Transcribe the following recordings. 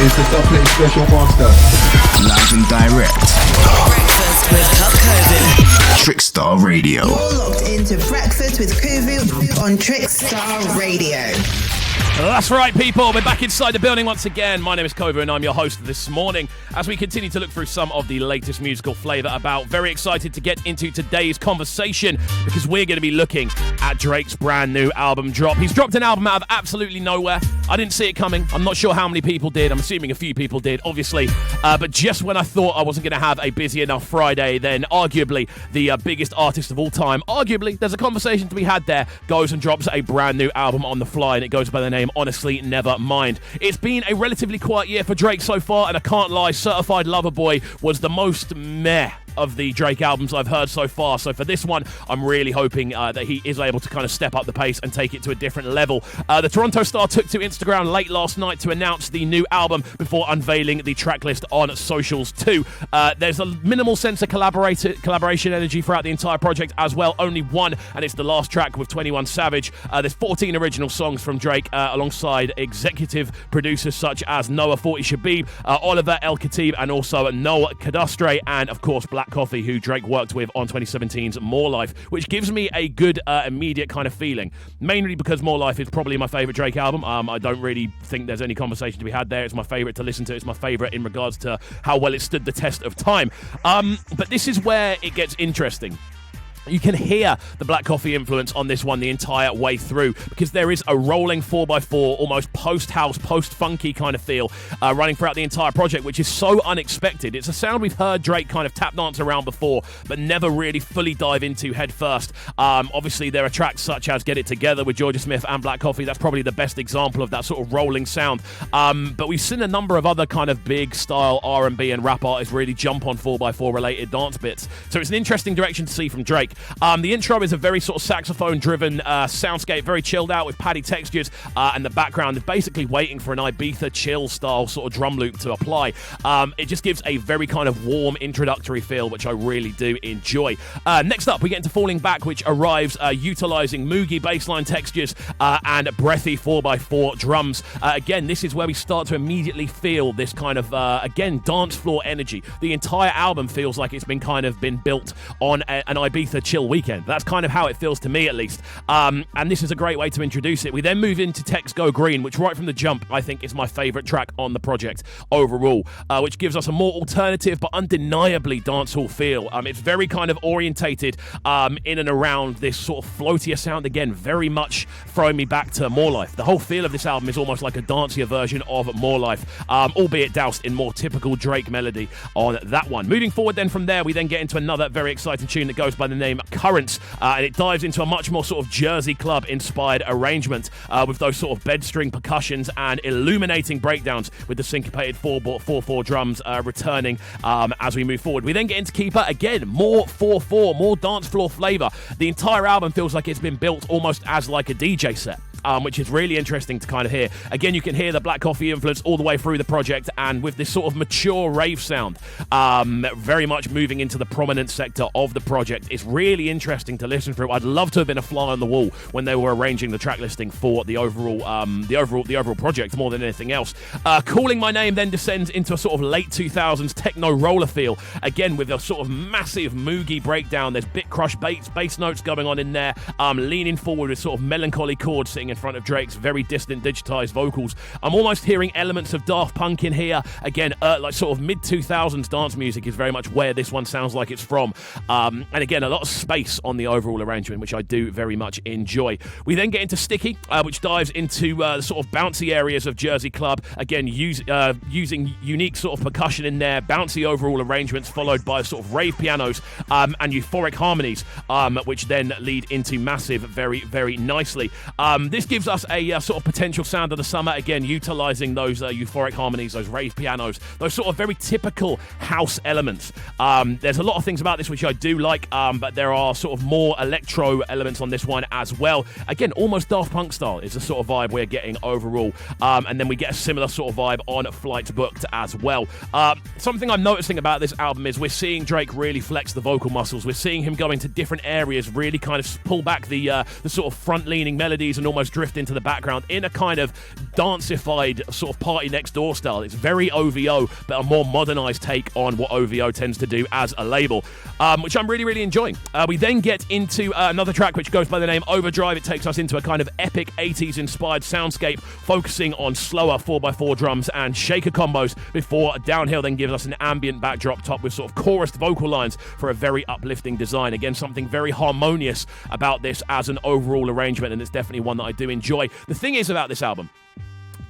is the Doublet Special Master. Live and direct. Breakfast with CubCamTV. Trickstar Radio. You're locked into Breakfast with CubCamTV on Trickstar Radio. That's right, people. We're back inside the building once again. My name is Kova and I'm your host this morning as we continue to look through some of the latest musical flavour about. Very excited to get into today's conversation because we're going to be looking at Drake's brand new album drop. He's dropped an album out of absolutely nowhere. I didn't see it coming. I'm not sure how many people did. I'm assuming a few people did, obviously. But just when I thought I wasn't going to have a busy enough Friday, then arguably the biggest artist of all time, arguably, there's a conversation to be had there, goes and drops a brand new album on the fly, and it goes by the name Honestly Nevermind. It's been a relatively quiet year for Drake so far, and I can't lie, Certified Lover Boy was the most meh of the Drake albums I've heard so far. So for this one, I'm really hoping that he is able to kind of step up the pace and take it to a different level. The Toronto star took to Instagram late last night to announce the new album before unveiling the track list on socials too. There's a minimal sense of collaboration energy throughout the entire project as well. Only one, and it's the last track with 21 Savage. There's 14 original songs from Drake alongside executive producers such as Noah 40 Shabib, Oliver El Khatib, and also Noah Kadastre, and of course Black Coffee, who Drake worked with on 2017's More Life, which gives me a good immediate kind of feeling, mainly because More Life is probably my favourite Drake album. I don't really think there's any conversation to be had there. It's my favourite to listen to. It's my favourite in regards to how well it stood the test of time. But this is where it gets interesting. You can hear the Black Coffee influence on this one the entire way through because there is a rolling 4x4, almost post-house, post-funky kind of feel running throughout the entire project, which is so unexpected. It's a sound we've heard Drake kind of tap dance around before, but never really fully dive into head first. Obviously, there are tracks such as Get It Together with Georgia Smith and Black Coffee. That's probably the best example of that sort of rolling sound. But we've seen a number of other kind of big style R&B and rap artists really jump on 4x4 related dance bits. So it's an interesting direction to see from Drake. The intro is a very sort of saxophone-driven soundscape, very chilled out with paddy textures, and the background is basically waiting for an Ibiza chill-style sort of drum loop to apply. It just gives a very kind of warm introductory feel, which I really do enjoy. Next up, we get into Falling Back, which arrives utilising Moogie bassline textures and breathy 4x4 drums. Again, this is where we start to immediately feel this kind of, again, dance floor energy. The entire album feels like it's been built on an Ibiza chill weekend. That's kind of how it feels to me, at least. And this is a great way to introduce it. We then move into Tex Go Green, which right from the jump, I think is my favourite track on the project overall, which gives us a more alternative but undeniably dancehall feel. It's very kind of orientated in and around this sort of floatier sound, again, very much throwing me back to More Life. The whole feel of this album is almost like a dancier version of More Life, albeit doused in more typical Drake melody on that one. Moving forward then from there, we then get into another very exciting tune that goes by the name Currents, and it dives into a much more sort of Jersey Club inspired arrangement with those sort of bed string percussions and illuminating breakdowns with the syncopated 4/4 drums returning as we move forward. We then get into Keeper, again, more 4/4, more dance floor flavour. The entire album feels like it's been built almost as like a DJ set. Which is really interesting to kind of hear. Again, you can hear the Black Coffee influence all the way through the project, and with this sort of mature rave sound, very much moving into the prominent sector of the project. It's really interesting to listen through. I'd love to have been a fly on the wall when they were arranging the track listing for the overall project more than anything else. Calling My Name then descends into a sort of late 2000s techno roller feel, again with a sort of massive Moogie breakdown. There's bit crush bass notes going on in there, leaning forward with sort of melancholy chords sitting in front of Drake's very distant digitized vocals. I'm almost hearing elements of Daft Punk in here. Again, like sort of mid-2000s dance music is very much where this one sounds like it's from. And again, a lot of space on the overall arrangement, which I do very much enjoy. We then get into Sticky, which dives into the sort of bouncy areas of Jersey Club. Again, using unique sort of percussion in there, bouncy overall arrangements followed by sort of rave pianos and euphoric harmonies, which then lead into massive very, very nicely. This gives us a sort of potential sound of the summer, again, utilising those euphoric harmonies, those rave pianos, those sort of very typical house elements. There's a lot of things about this which I do like, but there are sort of more electro elements on this one as well. Again, almost Daft Punk style is the sort of vibe we're getting overall. And then we get a similar sort of vibe on Flights Booked as well. Something I'm noticing about this album is we're seeing Drake really flex the vocal muscles. We're seeing him go into different areas, really kind of pull back the sort of front-leaning melodies and almost drift into the background in a kind of danceified sort of Party Next Door style. It's very OVO, but a more modernized take on what OVO tends to do as a label, which I'm really, really enjoying. We then get into another track which goes by the name Overdrive. It takes us into a kind of epic 80s inspired soundscape, focusing on slower 4x4 drums and shaker combos, before Downhill then gives us an ambient backdrop topped with sort of chorused vocal lines for a very uplifting design. Again, something very harmonious about this as an overall arrangement, and it's definitely one that I do enjoy. The thing is about this album,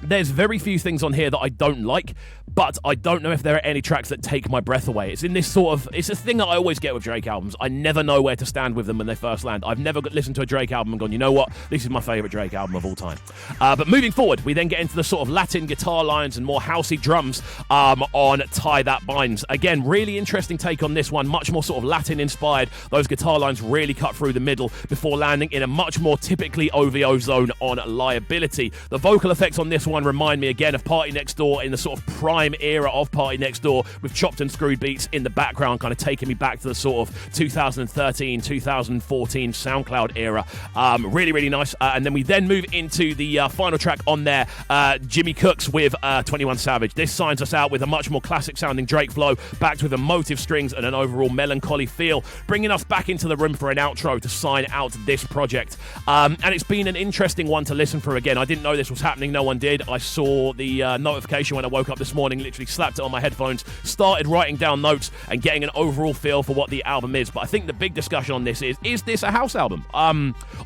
there's very few things on here that I don't like, but I don't know if there are any tracks that take my breath away. It's in this sort of, it's a thing that I always get with Drake albums. I never know where to stand with them when they first land. I've never listened to a Drake album and gone, you know what, this is my favourite Drake album of all time. But moving forward, we then get into the sort of Latin guitar lines and more housey drums on Tie That Binds. Again, really interesting take on this one, much more sort of Latin inspired. Those guitar lines really cut through the middle before landing in a much more typically OVO zone on Liability. The vocal effects on this one remind me again of Party Next Door in the sort of prime era of Party Next Door, with chopped and screwed beats in the background, kind of taking me back to the sort of 2013, 2014 SoundCloud era. Really, really nice. And then we then move into the final track on there, Jimmy Cooks with 21 Savage. This signs us out with a much more classic sounding Drake flow, backed with emotive strings and an overall melancholy feel, bringing us back into the room for an outro to sign out this project. And it's been an interesting one to listen for. Again, I didn't know this was happening. No one did. I saw the notification when I woke up this morning, literally slapped it on my headphones, started writing down notes and getting an overall feel for what the album is. But I think the big discussion on this is this a house album?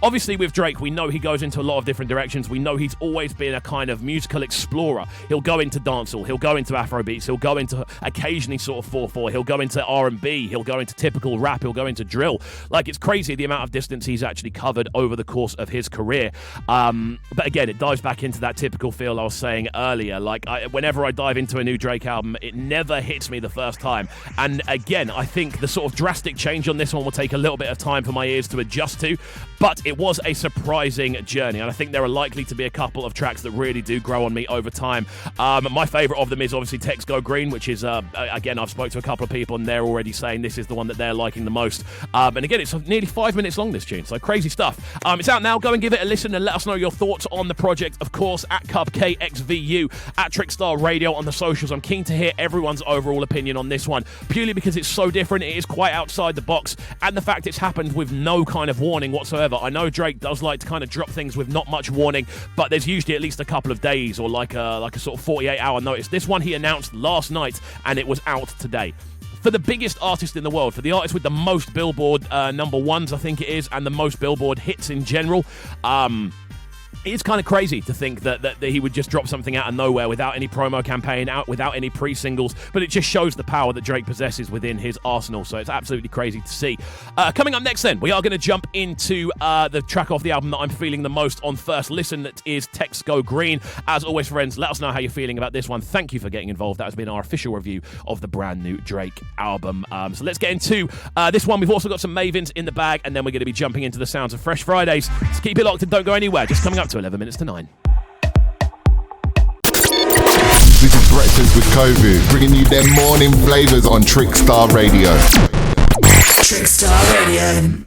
Obviously with Drake, we know he goes into a lot of different directions. We know he's always been a kind of musical explorer. He'll go into dancehall, he'll go into Afrobeats, he'll go into occasionally sort of 4/4, he'll go into R&B, he'll go into typical rap, he'll go into drill. Like, it's crazy the amount of distance he's actually covered over the course of his career. But again, it dives back into that typical feel I was saying earlier. Like, whenever I dive into a new Drake album, it never hits me the first time. And again, I think the sort of drastic change on this one will take a little bit of time for my ears to adjust to, but it was a surprising journey, and I think there are likely to be a couple of tracks that really do grow on me over time. My favourite of them is obviously Text Go Green, which is, again, I've spoke to a couple of people and they're already saying this is the one that they're liking the most. And again, it's nearly 5 minutes long, this tune, so crazy stuff. It's out now. Go and give it a listen and let us know your thoughts on the project, of course, at KXVU, at Trickstar Radio on the socials. I'm keen to hear everyone's overall opinion on this one, purely because it's so different. It is quite outside the box, and the fact it's happened with no kind of warning whatsoever. I know Drake does like to kind of drop things with not much warning, but there's usually at least a couple of days or like a sort of 48-hour notice. This one he announced last night, and it was out today. For the biggest artist in the world, for the artist with the most Billboard number ones, I think it is, and the most Billboard hits in general, it's kind of crazy to think that he would just drop something out of nowhere without any promo campaign, without any pre-singles, but it just shows the power that Drake possesses within his arsenal, so it's absolutely crazy to see. Coming up next then, we are going to jump into the track off the album that I'm feeling the most on first listen, that is Text Go Green. As always, friends, let us know how you're feeling about this one. Thank you for getting involved. That has been our official review of the brand new Drake album. So let's get into this one. We've also got some Mavins in the bag, and then we're going to be jumping into the sounds of Fresh Fridays. So keep it locked and don't go anywhere. Just coming up to 11 minutes to 9. This is Breakfast with KXVU, bringing you their morning flavours on Trickstar Radio. Trickstar Radio.